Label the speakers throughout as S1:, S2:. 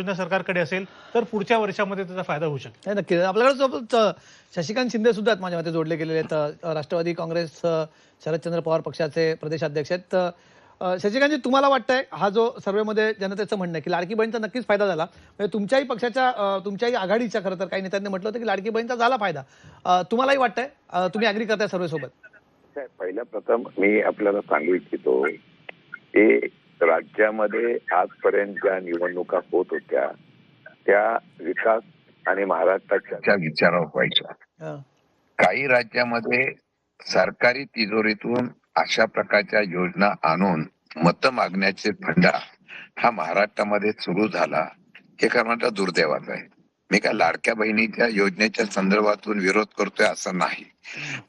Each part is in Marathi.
S1: योजना सरकारकडे असेल तर पुढच्या वर्षामध्ये त्याचा फायदा होऊ शकतो.
S2: नाही, नक्की आपल्याकडे सोबत शशिकांत शिंदे सुद्धा आहेत माझ्या मते जोडले गेलेले आहेत. राष्ट्रवादी काँग्रेस शरदचंद्र पवार पक्षाचे प्रदेशाध्यक्ष आहेत. शशिकांतजी, तुम्हाला वाटतंय हा जो सर्व्हेमध्ये जनतेचं म्हणणं आहे की लाडकी बहीणचा नक्कीच फायदा झाला, म्हणजे तुमच्याही पक्षाच्या तुमच्याही आघाडीच्या खरं तर काही नेत्यांनी म्हटलं होतं की लाडकी बहीणचा झाला फायदा, तुम्हालाही वाटतंय? तुम्ही अग्री करताय सर्व्हे सोबत?
S3: पहिल्या प्रथम मी आपल्याला सांगू इच्छितो की राज्यामध्ये आजपर्यंत ज्या निवडणुका होत होत्या त्या विकास आणि महाराष्ट्राच्या विचारावर व्हायच्या. काही राज्यामध्ये सरकारी तिजोरीतून अशा प्रकारच्या योजना आणून मत मागण्याचे फंडा हा महाराष्ट्रामध्ये सुरू झाला, हे खरं दुर्दैवाचं आहे. मी काय लाडक्या बहिणीच्या योजनेच्या संदर्भातून विरोध करतोय असं नाही,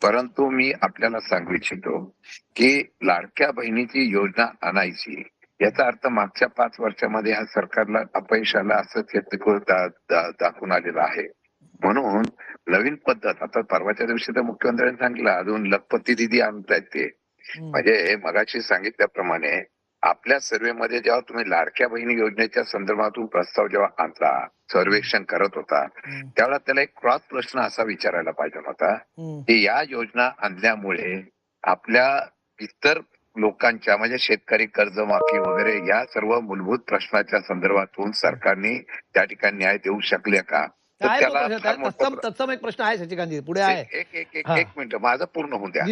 S3: परंतु मी आपल्याला सांगू इच्छितो की लाडक्या बहिणीची योजना आणायची याचा अर्थ मागच्या 5 वर्षामध्ये ह्या सरकारला अपयश आलं असं दाखवून आलेलं आहे. म्हणून नवीन पद्धत, आता परवाच्या दिवशी तर मुख्यमंत्र्यांनी सांगितलं अजून लखपती दिदी आणतायत ते, म्हणजे मगाशी सांगितल्याप्रमाणे आपल्या सर्व्हेमध्ये जेव्हा तुम्ही लाडक्या बहिणी योजनेच्या संदर्भातून प्रस्ताव जेव्हा आणला, सर्वेक्षण करत होता, त्यावेळेला त्याला एक क्रॉस प्रश्न असा विचारायला पाहिजे होता की या योजना आणल्यामुळे आपल्या इतर लोकांच्या म्हणजे शेतकरी कर्जमाफी वगैरे या सर्व मूलभूत प्रश्नाच्या संदर्भातून सरकारने त्या ठिकाणी न्याय देऊ शकले का?
S2: तत्सम एक प्रश्न आहे शशिकांतजी, पुढे आहे.
S3: एक मिनिट माझं पूर्ण होऊ द्या.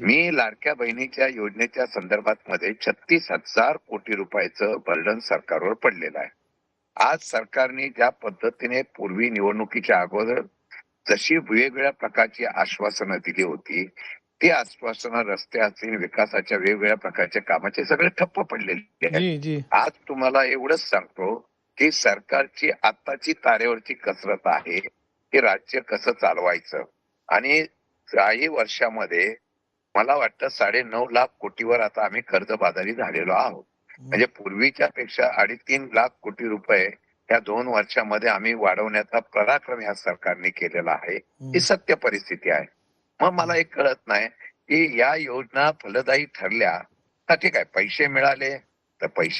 S3: मी लाडक्या बहिणीच्या योजनेच्या संदर्भात मध्ये 36,000 कोटी रुपयाचं बर्डन सरकारवर पडलेलं आहे. आज सरकारने ज्या पद्धतीने पूर्वी निवडणुकीच्या अगोदर जशी वेगवेगळ्या प्रकारची आश्वासनं दिली होती, ती आश्वासनं रस्ते असतील, विकासाच्या वेगवेगळ्या प्रकारच्या कामाचे सगळे ठप्प पडलेले आहेत. आज तुम्हाला एवढंच सांगतो की सरकारची आताची तारेवरची कसरत आहे की राज्य कसं चालवायचं, आणि काही वर्षामध्ये मला वाटतं 9.5 लाख कोटीवर आता आम्ही कर्जबाजारी झालेलो आहोत. म्हणजे पूर्वीच्या पेक्षा 2.5-3 लाख कोटी रुपये या 2 वर्षामध्ये आम्ही वाढवण्याचा पराक्रम या सरकारने केलेला आहे. ही सत्य परिस्थिती आहे. मग मला एक कळत नाही की या योजना फलदायी ठरल्या तर ठीक आहे, पैसे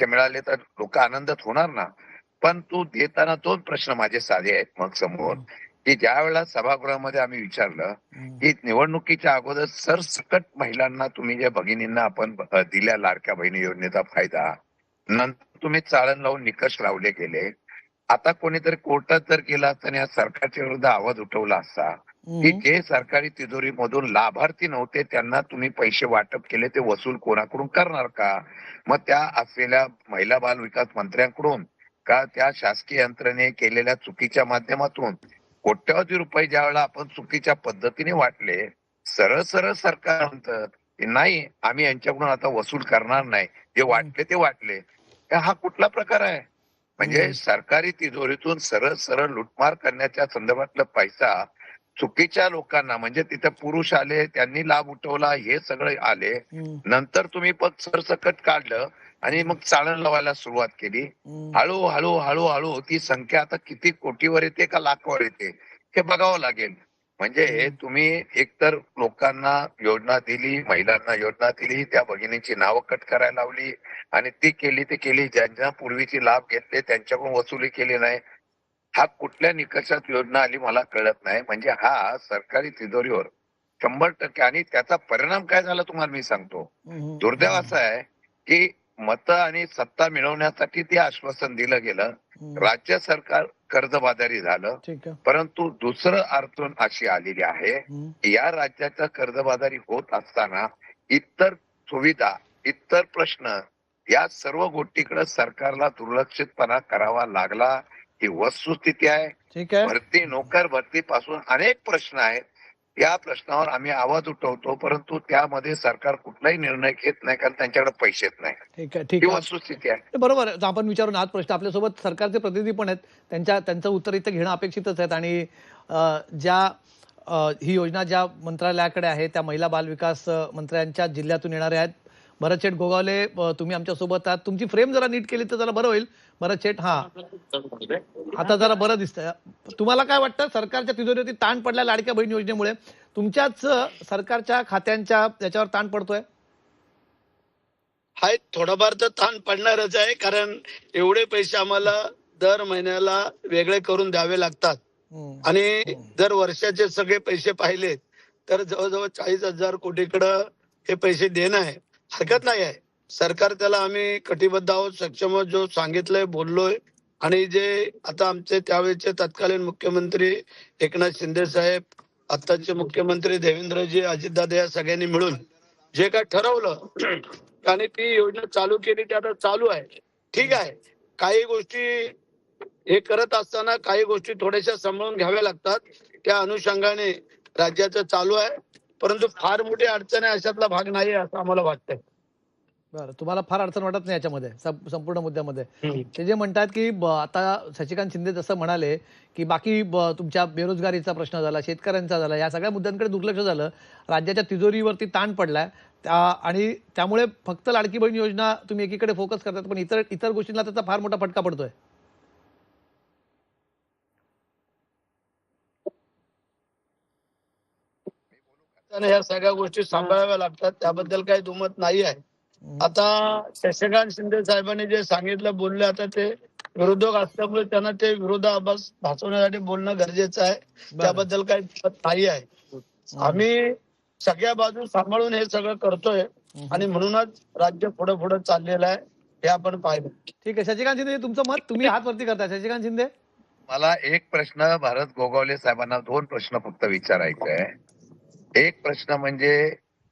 S3: मिळाले तर लोक आनंदित होणार ना, पण तू देताना 2 प्रश्न माझे साधे आहेत मग समोर, की ज्या वेळेला सभागृहामध्ये आम्ही विचारलं की निवडणुकीच्या अगोदर सरसकट महिलांना तुम्ही जे भगिनींना आपण दिल्या लाडक्या बहिणी योजनेचा फायदा, नंतर तुम्ही चाळण लावून निकष लावले गेले. आता कोणीतरी कोर्टात जर गेला असता आणि या सरकारच्या विरुद्ध आवाज उठवला असता की जे सरकारी तिजोरीमधून लाभार्थी नव्हते त्यांना तुम्ही पैसे वाटप केले ते वसूल कोणाकडून करणार का? मग त्या असलेल्या महिला बाल विकास मंत्र्यांकडून का त्या शासकीय यंत्रणे केलेल्या चुकीच्या माध्यमातून कोट्यवधी रुपये ज्या वेळेला आपण चुकीच्या पद्धतीने वाटले, सरळ सरळ सरकार म्हणतं नाही आम्ही यांच्याकडून आता वसूल करणार नाही, जे वाटले ते वाटले. हा कुठला प्रकार आहे? म्हणजे सरकारी तिजोरीतून सरळ सरळ लुटमार करण्याच्या संदर्भातला पैसा चुकीच्या लोकांना, म्हणजे तिथे पुरुष आले त्यांनी लाभ उठवला, हे सगळे आले, नंतर तुम्ही पण सरसकट काढलं आणि मग चाळण लावायला सुरुवात केली. हळूहळू ती संख्या आता किती कोटीवर येते का लाखावर येते हे बघावं लागेल. म्हणजे तुम्ही एकतर लोकांना योजना दिली, महिलांना योजना दिली, त्या भगिनींची नावं कट करायला लावली आणि ती केली, ज्यांना पूर्वीची लाभ घेतले त्यांच्याकडून वसुली केली नाही. हा कुठल्या निकषात योजना आली मला कळत नाही. म्हणजे हा सरकारी तिजोरीवर 100%, आणि त्याचा परिणाम काय झाला तुम्हाला मी सांगतो. दुर्दैव असा आहे की मतं आणि सत्ता मिळवण्यासाठी ते आश्वासन दिलं गेलं, राज्य सरकार कर्जबाजारी झालं, परंतु दुसरं अडचण अशी आलेली आहे की या राज्याचा कर्जबाजारी होत असताना इतर सुविधा, इतर प्रश्न या सर्व गोष्टीकडे सरकारला दुर्लक्षितपणा करावा लागला ही वस्तुस्थिती आहे. भरती, नोकर भरती पासून अनेक प्रश्न आहेत. या प्रश्नावर आम्ही आवाज उठवतो, परंतु त्यामध्ये सरकार कुठलाही निर्णय घेत नाही कारण त्यांच्याकडे पैसेच नाही. ही वस्तुस्थिती आहे.
S2: बरोबर, आपण विचारून हाच प्रश्न. आपल्यासोबत सरकारचे प्रतिनिधी पण आहेत, त्यांचं उत्तर इथं घेणं अपेक्षितच आहे. आणि ही योजना ज्या मंत्रालयाकडे आहे त्या महिला बाल विकास मंत्र्यांच्या जिल्ह्यातून येणाऱ्या आहेत. भरत शेठ गोगावले, तुम्ही आमच्यासोबत आहात. तुमची फ्रेम जरा नीट केली तर जरा बरं होईल. भरत शेठ, आता जरा बरं दिसतंय. तुम्हाला काय वाटतं, सरकारच्या तिजोरीवरती ताण पडला लाडक्या बहीण योजनेमुळे, तुमच्याच सरकारच्या खात्यांच्या याच्यावर ताण पडतोय?
S4: हाय, थोडाफार तर ताण पडणारच आहे, कारण एवढे पैसे आम्हाला दर महिन्याला वेगळे करून द्यावे लागतात आणि जर वर्षाचे सगळे पैसे पाहिले तर जवळजवळ 40,000 कोटीकडं हे पैसे देणं आहे. हरकत नाही आहे. सरकार त्याला आम्ही कटिबद्ध आहोत, सक्षम आहोत, जो सांगितलंय बोललोय. आणि जे आता आमचे त्यावेळेचे तत्कालीन मुख्यमंत्री एकनाथ शिंदे साहेब, आताचे मुख्यमंत्री देवेंद्रजी, अजितदादा या सगळ्यांनी मिळून जे काय ठरवलं आणि ती योजना चालू केली, ती आता चालू आहे. ठीक आहे, काही गोष्टी हे करत असताना काही गोष्टी थोड्याशा सांभाळून घ्याव्या लागतात. त्या अनुषंगाने राज्याचं चालू आहे, परंतु फार मोठी अडचण आहे अशातला भाग नाही आहे असं आम्हाला वाटतंय.
S2: बरं, तुम्हाला फार अडचण वाटत नाही याच्यामध्ये संपूर्ण मुद्द्यामध्ये? ते जे म्हणतात की आता शशिकांत शिंदे जसं म्हणाले की बाकी तुमच्या बेरोजगारीचा प्रश्न झाला, शेतकऱ्यांचा झाला, या सगळ्या मुद्द्यांकडे दुर्लक्ष झालं, राज्याच्या तिजोरीवरती ताण पडलाय आणि त्यामुळे फक्त लाडकी बहीण योजना तुम्ही एकीकडे फोकस करतात, पण इतर गोष्टींना त्याचा फार मोठा फटका पडतोय.
S4: ह्या सगळ्या गोष्टी सांभाळाव्या लागतात, त्याबद्दल काही दुमत नाही आहे. आता शशिकांत शिंदे साहेबांनी जे सांगितलं, बोलले, आता ते विरोधक असल्यामुळे त्यांना ते विरोधाभास भासवण्यासाठी बोलणं गरजेचं आहे. त्याबद्दल काही दुमत नाही आहे. आम्ही सगळ्या बाजू सांभाळून हे सगळं करतोय आणि म्हणूनच राज्य पुढे पुढे चाललेलं आहे, हे आपण पाहिलं.
S2: ठीक आहे, शशिकांत शिंदे तुमचं मत, तुम्ही हात वरती करता. शशिकांत शिंदे,
S3: मला एक प्रश्न भारत गोगावले साहेबांना, 2 प्रश्न फक्त विचारायचे आहे. एक प्रश्न म्हणजे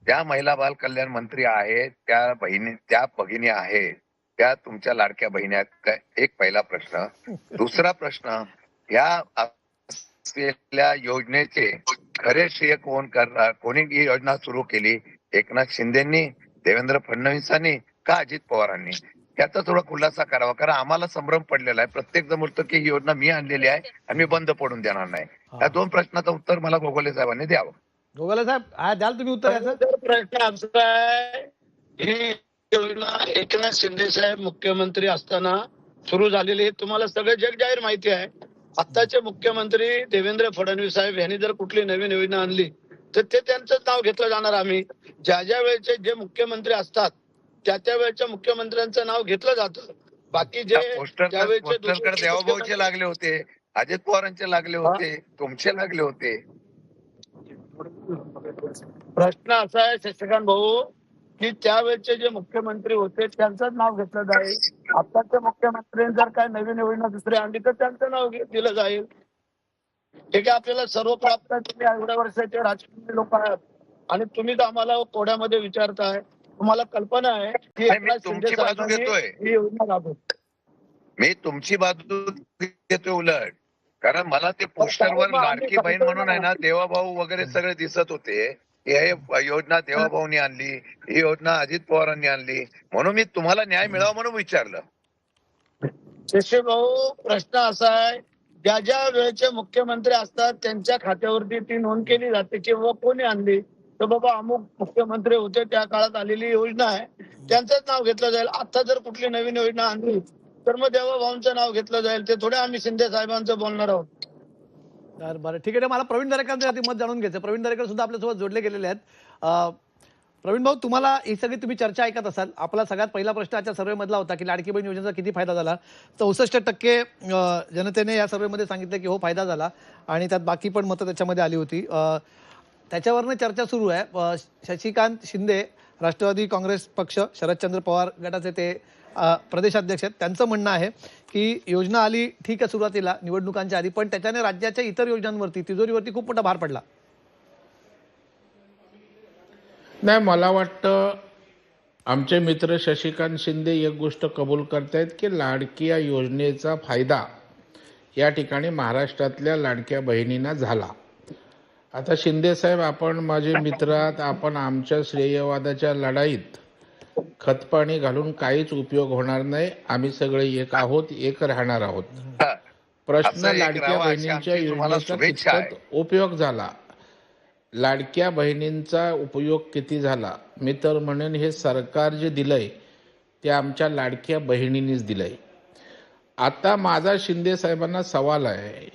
S3: त्या महिला बाल कल्याण मंत्री आहेत, त्या भगिनी आहेत, त्या तुमच्या लाडक्या बहिणी आहेत का? एक पहिला प्रश्न. दुसरा प्रश्न, या असलेल्या योजनेचे खरे श्रेय कोण करणार? कोणी ही योजना सुरू केली? एकनाथ शिंदेंनी, देवेंद्र फडणवीसांनी का अजित पवारांनी? याचा थोडा खुलासा करावा, कारण आम्हाला संभ्रम पडलेला आहे. प्रत्येक जण बोलतो की ही योजना मी आणलेली आहे आणि मी बंद पडून देणार नाही. या 2 प्रश्नाचं उत्तर मला गोगावले साहेबांनी द्यावं.
S2: गोगावले साहेब द्याल तुम्ही उत्तर याचं?
S4: प्रश्न आमचा आहे, ही योजना एकनाथ शिंदे साहेब मुख्यमंत्री असताना सुरू झालेली हे तुम्हाला सगळं जगजाहीर माहिती आहे. आताचे मुख्यमंत्री देवेंद्र फडणवीस साहेब यांनी जर कुठली नवीन योजना आणली तर ते त्यांचं नाव घेतलं जाणार. आम्ही ज्या वेळेचे जे मुख्यमंत्री असतात त्या वेळेच्या मुख्यमंत्र्यांचं नाव घेतलं जातं. बाकी जे
S3: पोस्टरकडे देवाभाऊचे लागले होते, अजित पवारांचे लागले होते, तुमचे लागले होते.
S4: प्रश्न असा आहे शशिकांत भाऊ की त्यावेळेचे जे मुख्यमंत्री होते त्यांचंच नाव घेतलं जाईल. आताच्या मुख्यमंत्री जर काय नवीन योजना दुसरी आणली तर त्यांचं नाव दिलं जाईल. हे काय आपल्याला सर्व प्राप्त, तुम्ही एवढ्या वर्षाचे राजकीय लोक आहात आणि तुम्ही तर आम्हाला कोड्यामध्ये विचारताय. तुम्हाला कल्पना आहे की
S3: तुमची बाजू घेतोय,
S4: ही योजना राबवते.
S3: मी तुमची बाजू घेतोय उलट, कारण मला ते पोस्टरवर लाडकी बहीण म्हणून आहे ना, देवाभाऊ वगैरे सगळे दिसत होते. ही योजना देवाभाऊनी आणली, ही योजना अजित पवारांनी आणली, म्हणून मी तुम्हाला न्याय मिळावा म्हणून विचारलं.
S4: शशी भाऊ, प्रश्न असा आहे, ज्या वेळेचे मुख्यमंत्री असतात त्यांच्या खात्यावरती ती नोंद केली जाते की बाबा कोणी आणली, तर बाबा अमुक मुख्यमंत्री होते त्या काळात आलेली योजना आहे, त्यांचंच नाव घेतलं जाईल. आता जर कुठली नवीन योजना आणली तर मग देवाभाऊंचं नाव घेतलं जाईल. ते थोडे आम्ही शिंदे साहेबांचं बोलणार आहोत.
S2: बरं, ठीक आहे. मला प्रवीण दरेकरांचं मत जाणून घ्यायचं. प्रवीण दरेकर सुद्धा आपल्यासोबत जोडले गेलेले आहेत. प्रवीण भाऊ, तुम्हाला ही सगळी तुम्ही चर्चा ऐकत असाल. आपला सगळ्यात पहिला प्रश्न आजच्या सर्वे मधला होता की लाडकी बहीण योजनेचा किती फायदा झाला. 64% जनतेने या सर्वेमध्ये सांगितलं की हो फायदा झाला आणि त्यात बाकी पण मतं त्याच्यामध्ये आली होती. त्याच्यावरनं चर्चा सुरू आहे. शशिकांत शिंदे, राष्ट्रवादी काँग्रेस पक्ष, शरदचंद्र पवार गटाचे ते प्रदेशाध्यक्ष आहेत. त्यांचं म्हणणं आहे की योजना आली ठीक आहे सुरुवातीला निवडणुकांच्या आधी, पण त्याच्याने राज्याच्या इतर योजनांवरती, तिजोरीवरती खूप मोठा भार पडला.
S5: नाही, मला वाटतं आमचे मित्र शशिकांत शिंदे एक गोष्ट कबूल करतायत की लाडकी या योजनेचा फायदा या ठिकाणी महाराष्ट्रातल्या लाडक्या बहिणींना झाला. आता शिंदे साहेब, आपण माझे मित्र आहात, आपण आमच्या श्रेयवादाच्या लढाईत खतपाणी घालून काहीच उपयोग होणार नाही. आम्ही सगळे एक आहोत, एक राहणार आहोत. प्रश्न लाडक्या बहिणींच्या योजनेचा कितपत उपयोग झाला, लाडक्या बहिणींचा उपयोग किती झाला, मी तर म्हणेन हे सरकार जे दिलंय ते आमच्या लाडक्या बहिणींनीच दिलंय. आता माझा शिंदे साहेबांना सवाल आहे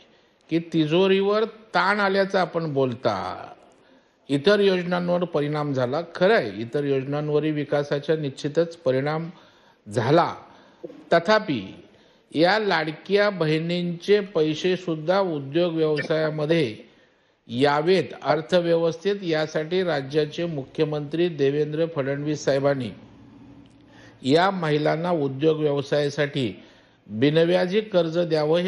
S5: की तिजोरीवर ताण आल्याचा आपण बोलता, इतर योजनांवर परिणाम झाला. खरं आहे, इतर योजनांवरही विकासाचा निश्चितच परिणाम झाला. तथापि या लाडक्या बहिणींचे पैसे सुद्धा उद्योग व्यवसायामध्ये यावेत अर्थव्यवस्थेत, यासाठी राज्याचे मुख्यमंत्री देवेंद्र फडणवीस साहेबांनी या महिलांना उद्योग व्यवसायासाठी बिनव्याजी कर्ज द्यावं हे